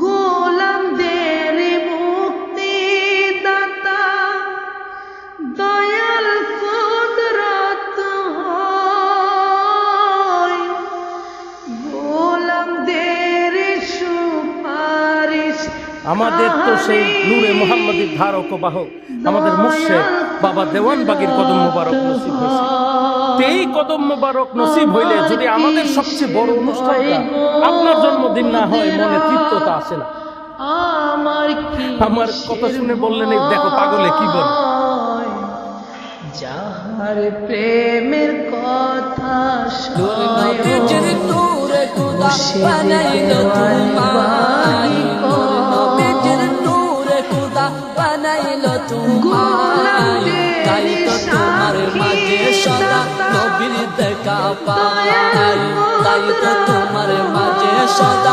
গোলামদের মুক্তি দাতা দয়াল কুদরত হয়, গোলামদের সুপারিশ আমাদের তো সেই নূরে মুহাম্মদীর ধারক ও বাহক আমাদের মুর্শিদ বাবা দেওয়ান বাগীর কদম মোবারক নসিব হয়েছে। এই কদম মোবারক নসিব হইলে যদি আমাদের সবচেয়ে বড় অনুষ্ঠানটা আপনার জন্মদিন না হয়, মনে তৃপ্ততা আসে না। আমার কথা শুনে বললেন এই দেখো পাগলে কি বলে, যাহার প্রেমের কথা তাই তো তোমার মাঝে সদা নবীর দেখা পাই, তাই তো তোমার মাঝে সদা